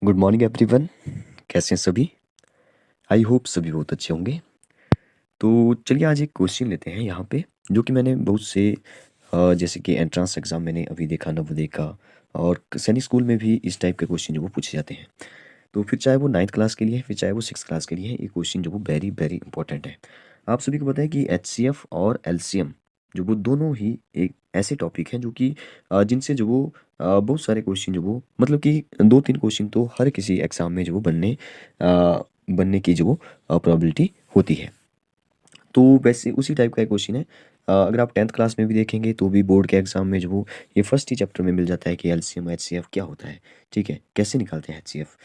Good morning everyone. कैसे हैं सभी? आई होप सभी बहुत अच्छे होंगे। तो चलिए आज एक क्वेश्चन लेते हैं यहाँ पे, जो कि मैंने बहुत से जैसे कि एंट्रेंस एग्ज़ाम मैंने अभी देखा नवोदय का, और सैनिक स्कूल में भी इस टाइप के क्वेश्चन जो वो पूछे जाते हैं। तो फिर चाहे वो 9th क्लास के लिए है, फिर चाहे वो 6th क्लास के लिए है, ये क्वेश्चन जो वो वेरी वेरी इंपॉर्टेंट है। आप सभी को पता है कि एचसीएफ और एलसीएम जो वो दोनों ही एक ऐसे टॉपिक हैं जो कि जिनसे जो वो बहुत सारे क्वेश्चन जो वो मतलब कि 2-3 क्वेश्चन तो हर किसी एग्ज़ाम में जो वो बनने की जो वो प्रोबेबिलिटी होती है। तो वैसे उसी टाइप का एक क्वेश्चन है। अगर आप 10th क्लास में भी देखेंगे तो भी बोर्ड के एग्ज़ाम में जो वो ये फर्स्ट ही चैप्टर में मिल जाता है कि एलसीएम एचसीएफ क्या होता है, ठीक है? कैसे निकालते हैं एचसीएफ?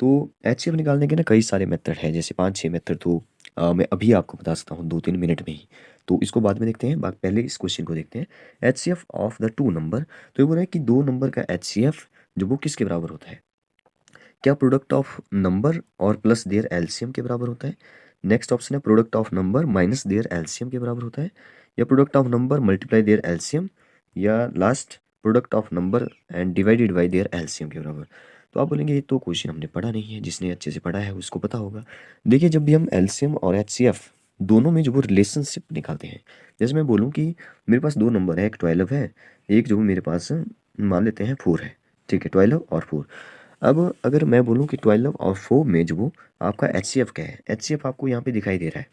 तो एचसीएफ निकालने के ना कई सारे मेथड हैं, जैसे 5-6 मेथड तो मैं अभी आपको बता सकता हूँ 2-3 मिनट में ही। तो इसको बाद में देखते हैं, पहले इस क्वेश्चन को देखते हैं। एचसीएफ ऑफ द 2 नंबर, तो ये बोल रहा है कि 2 नंबर का एचसीएफ जो वो किसके बराबर होता है? क्या प्रोडक्ट ऑफ नंबर और प्लस देयर एलसीएम के बराबर होता है? नेक्स्ट ऑप्शन है product of number minus their LCM के बराबर होता है, या product of number multiply their LCM, या last product of number and divided by their LCM के बराबर। तो आप बोलेंगे ये तो क्वेश्चन हमने पढ़ा नहीं है, जिसने अच्छे से पढ़ा है उसको पता होगा। देखिए, जब भी हम एलसीएम और एचसीएफ दोनों में जो वो रिलेशनशिप निकालते हैं, जैसे मैं बोलूँ कि मेरे पास 2 नंबर है, एक 12 है, एक जो मेरे पास मान लेते हैं 4 है, ठीक है? 12 और 4। अब अगर मैं बोलूँ कि 12 और 4 में जो वो आपका एचसीएफ क्या है? एचसीएफ आपको यहाँ पे दिखाई दे रहा है।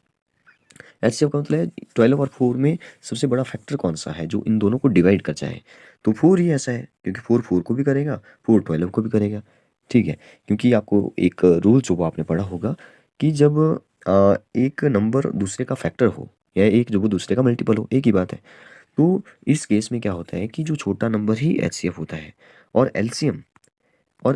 एचसीएफ का मतलब है 12 और 4 में सबसे बड़ा फैक्टर कौन सा है जो इन दोनों को डिवाइड कर जाए? तो 4 ही ऐसा है, क्योंकि 4 4 को भी करेगा, 4 12 को भी करेगा, ठीक है? क्योंकि आपको एक रूल जो वो आपने पढ़ा होगा कि जब एक नंबर दूसरे का फैक्टर हो या एक जो वो दूसरे का मल्टीपल हो, एक ही बात है। तो इस केस में क्या होता है कि जो छोटा नंबर ही एचसीएफ होता है, और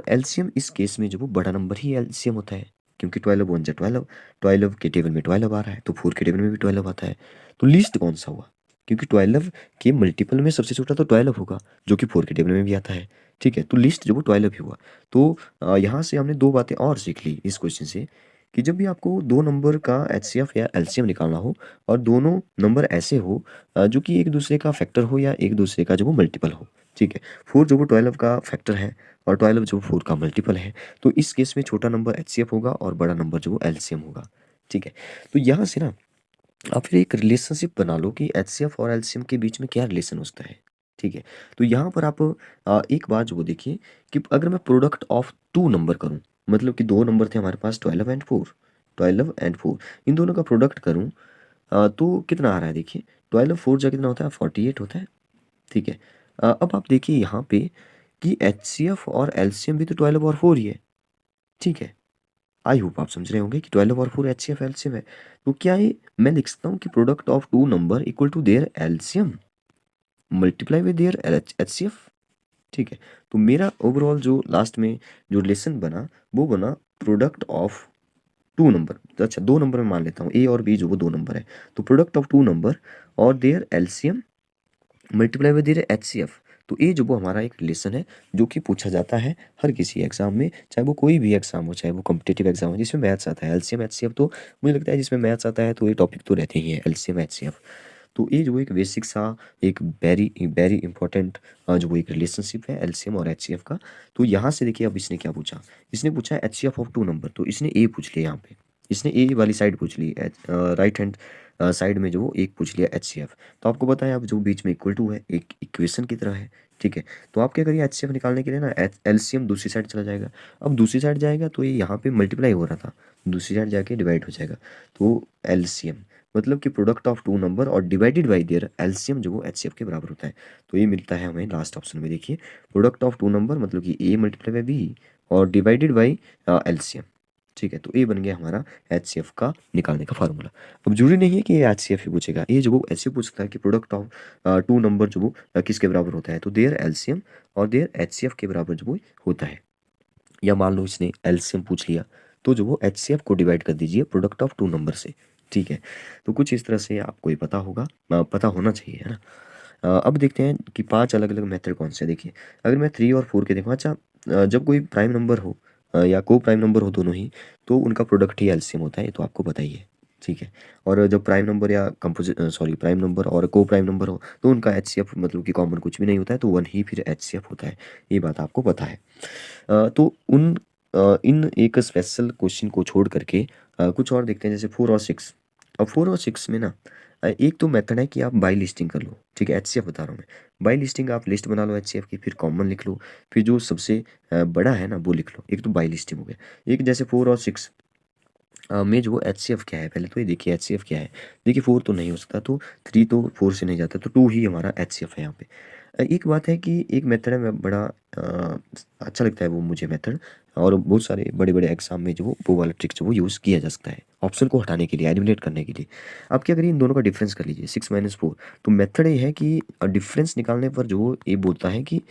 एलसीएम इस केस में जो वो बड़ा नंबर ही एलसीएम होता है, क्योंकि 12 वन जा 12, 12 के टेबल में 12 आ रहा है तो 4 के टेबल में भी 12 आता है। तो लीस्ट कौन सा हुआ? क्योंकि 12 के मल्टीपल में सबसे छोटा तो 12 होगा, जो कि 4 के टेबल में भी आता है, ठीक है? तो लीस्ट जो वो 12 ही हुआ। तो यहाँ से हमने दो बातें और सीख ली इस क्वेश्चन से, कि जब भी आपको दो नंबर का एचसीएफ या एलसीएम निकालना हो, और दोनों नंबर ऐसे हो जो कि एक दूसरे का फैक्टर हो या एक दूसरे का जो वो मल्टीपल हो, ठीक है? 4 जो वो 12 का फैक्टर है और 12 जो 4 का मल्टीपल है, तो इस केस में छोटा नंबर एचसीएफ होगा और बड़ा नंबर जो वो एलसीएम होगा, ठीक है? तो यहाँ से ना आप फिर एक रिलेशनशिप बना लो कि एचसीएफ और एलसीएम के बीच में क्या रिलेशन होता है, ठीक है? तो यहाँ पर आप एक बात जो वो देखिए कि अगर मैं प्रोडक्ट ऑफ 2 नंबर करूँ, मतलब कि 2 नंबर थे हमारे पास 12 एंड 4, 12 एंड 4, इन दोनों का प्रोडक्ट करूँ तो कितना आ रहा है देखिए, 12 4 जा कितना होता है? 48 होता है, ठीक है? अब आप देखिए यहाँ पे कि एचसीएफ और एलसीएम भी तो 12 और 4 ही है, ठीक है? आई होप आप समझ रहे होंगे कि 12 और 4 एचसीएफ एलसीएम है। तो क्या ये मैं लिख सकता हूँ कि product of 2 number equal to their LCM multiply with their HCF, ठीक है? तो मेरा ओवरऑल जो लास्ट में जो रिलेशन बना, वो बना प्रोडक्ट ऑफ 2 नंबर। अच्छा, 2 नंबर मैं मान लेता हूँ, ए और बी जो वो 2 नंबर है। तो प्रोडक्ट ऑफ 2 नंबर और their LCM multiply with their HCF. तो ये जो वो हमारा एक रिलेशन है, जो कि पूछा जाता है हर किसी एग्जाम में, चाहे वो कोई भी एग्जाम हो, चाहे वो कॉम्पिटिटिव एग्जाम हो जिसमें मैथ्स आता है। एलसीएम एचसीएफ तो मुझे लगता है जिसमें मैथ्स आता है तो ये टॉपिक तो रहते ही है, एलसीएम एचसीएफ। तो ये जो एक बेसिक सा एक वेरी वेरी इंपॉर्टेंट जो वो एक रिलेशनशिप है एलसीएम और एचसीएफ का। तो यहाँ से देखिए अब इसने क्या पूछा, इसने पूछा एचसीएफ ऑफ 2 नंबर, तो इसने ए पूछ लिया यहाँ पे, इसने ए वाली साइड पूछ ली, राइट हैंड साइड में जो वो एक पूछ लिया एचसीएफ। तो आपको पता है अब जो बीच में इक्वल टू है, एक इक्वेशन की तरह है, ठीक है? तो आप क्या करिए, एचसीएफ निकालने के लिए ना एलसीएम दूसरी साइड चला जाएगा। अब दूसरी साइड जाएगा तो ये यहाँ पे मल्टीप्लाई हो रहा था, दूसरी साइड जाके डिवाइड हो जाएगा। तो एलसीएम मतलब कि प्रोडक्ट ऑफ 2 नंबर और डिवाइडेड बाई देयर एलसीएम जो वो एचसीएफ के बराबर होता है। तो ये मिलता है हमें लास्ट ऑप्शन में, देखिए प्रोडक्ट ऑफ 2 नंबर मतलब कि ए मल्टीप्लाई बाई बी और डिवाइडेड बाई एलसीएम, ठीक है? तो ये बन गया हमारा एचसीएफ का निकालने का फार्मूला। अब जरूरी नहीं है कि ये एचसीएफ ही पूछेगा, ये जो वो ऐसे पूछ सकता है कि प्रोडक्ट ऑफ 2 नंबर जो वो किसके बराबर होता है, तो देयर एलसीएम और देयर एचसीएफ के बराबर जो वो होता है। या मान लो इसने एलसीएम पूछ लिया, तो जो वो एचसीएफ को डिवाइड कर दीजिए प्रोडक्ट ऑफ 2 नंबर से, ठीक है? तो कुछ इस तरह से आपको ये पता होगा, पता होना चाहिए, है ना? अब देखते हैं कि 5 अलग-अलग मेथड कौन से हैं। देखिए, अगर मैं 3 और 4 के देखूँ, अच्छा जब कोई प्राइम नंबर हो या को प्राइम नंबर हो दोनों ही, तो उनका प्रोडक्ट ही एलसीएम होता है, ये तो आपको पता ही है, ठीक है? और जब प्राइम नंबर या प्राइम नंबर और को प्राइम नंबर हो, तो उनका एचसीएफ मतलब कि कॉमन कुछ भी नहीं होता है, तो 1 ही फिर एचसीएफ होता है, ये बात आपको पता है। तो उन इन एक स्पेशल क्वेश्चन को छोड़ करके कुछ और देखते हैं, जैसे 4 और 6। अब 4 और 6 में ना एक तो मेथड है कि आप बाई लिस्टिंग कर लो, ठीक है, एचसीएफ बता रहा हूँ मैं। बाई लिस्टिंग आप लिस्ट बना लो एचसीएफ की, फिर कॉमन लिख लो, फिर जो सबसे बड़ा है ना वो लिख लो। एक तो बाई लिस्टिंग हो गया। एक जैसे 4 और 6 में जो एचसीएफ क्या है, पहले तो ये देखिए एचसीएफ क्या है। देखिए 4 तो नहीं हो सकता, तो 3 तो 4 से नहीं जाता, तो 2 ही हमारा एचसीएफ है यहाँ पे। एक बात है कि एक मेथड है, मैं बड़ा अच्छा लगता है वो मुझे मेथड, और बहुत सारे बड़े बड़े एग्जाम में जो वो वाला ट्रिक जो वो यूज़ किया जा सकता है ऑप्शन को हटाने के लिए, एलिमिनेट करने के लिए। आप क्या करिए, इन दोनों का डिफरेंस कर लीजिए, 6 - 4। तो मेथड ये है कि डिफरेंस निकालने पर जो ये बोलता है कि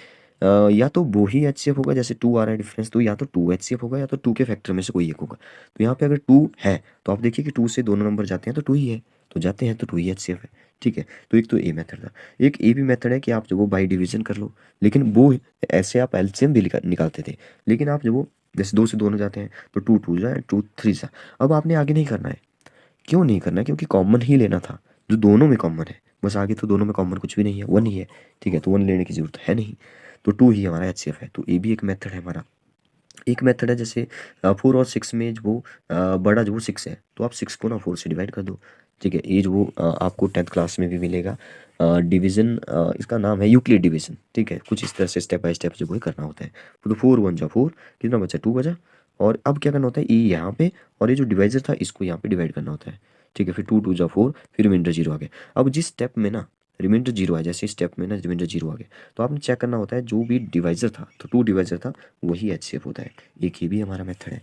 या तो वो ही एचसीएफ होगा, जैसे 2 आ रहा है डिफरेंस, तो या तो 2 एचसीएफ होगा या तो 2 के फैक्टर में से कोई एक होगा। तो यहाँ पे अगर 2 है तो आप देखिए कि 2 से दोनों नंबर जाते हैं तो 2 ही है, तो जाते हैं तो 2 ही एचसीएफ है, ठीक है। तो एक तो ए मेथड था। एक ए भी मेथड है कि आप जो वो बाई डिवीजन कर लो, लेकिन वो ऐसे आप एलसीएम भी निकालते थे, लेकिन आप जो वो जैसे 2 से दोनों जाते हैं तो 2 2 जा 2 3 जा। अब आपने आगे नहीं करना है। क्यों नहीं करना है? क्योंकि कॉमन ही लेना था, जो दोनों में कॉमन है, बस आगे तो दोनों में कॉमन कुछ भी नहीं है, 1 ही है, ठीक है। तो 1 लेने की जरूरत है नहीं, तो 2 ही हमारा एचसीएफ है। तो ये भी एक मेथड है हमारा। एक मेथड है जैसे 4 और 6 में जो वो बड़ा जो वो 6 है, तो आप 6 को ना 4 से डिवाइड कर दो, ठीक है। ये जो वो आपको 10th क्लास में भी मिलेगा, डिवीजन, इसका नाम है यूक्लिड डिवीजन, ठीक है। कुछ इस तरह से स्टेप बाय स्टेप जो वो करना होता है। तो 4 1 जा 4, कितना बचा 2 बचा। और अब क्या करना होता है, ई यहाँ पे, और ये जो डिवाइजर था इसको यहाँ पे डिवाइड करना होता है, ठीक है। फिर 2 2 जा 4, फिर रिमाइंडर 0 आ गया। अब जिस स्टेप में ना रिमाइंडर 0 आया, जैसे स्टेप में ना रिमाइंडर 0 आ गया, तो आपने चेक करना होता है जो भी डिवाइजर था, तो 2 डिवाइजर था वही एचसीएफ होता है। एक ये भी हमारा मेथड है।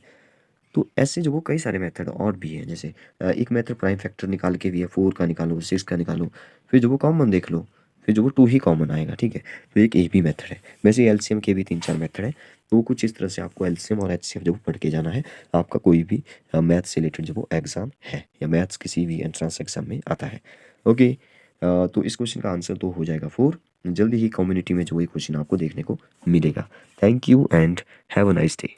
तो ऐसे जो वो कई सारे मेथड और भी हैं, जैसे एक मेथड प्राइम फैक्टर निकाल के भी है, 4 का निकालो, 6 का निकालो, फिर जो वो कॉमन देख लो, फिर जो वो 2 ही कॉमन आएगा, ठीक है। तो एक ये भी मेथड है। वैसे एलसीएम के भी 3 4 मेथड है। तो कुछ इस तरह से आपको एलसीएम और एचसीएफ जो पढ़ के जाना है, आपका कोई भी मैथ से रिलेटेड जो वो एग्ज़ाम है, या मैथ्स किसी भी एंट्रेंस एग्जाम में आता है। ओके, तो इस क्वेश्चन का आंसर तो हो जाएगा 4। जल्दी ही कम्युनिटी में जो ये क्वेश्चन आपको देखने को मिलेगा। Thank you and have a nice day.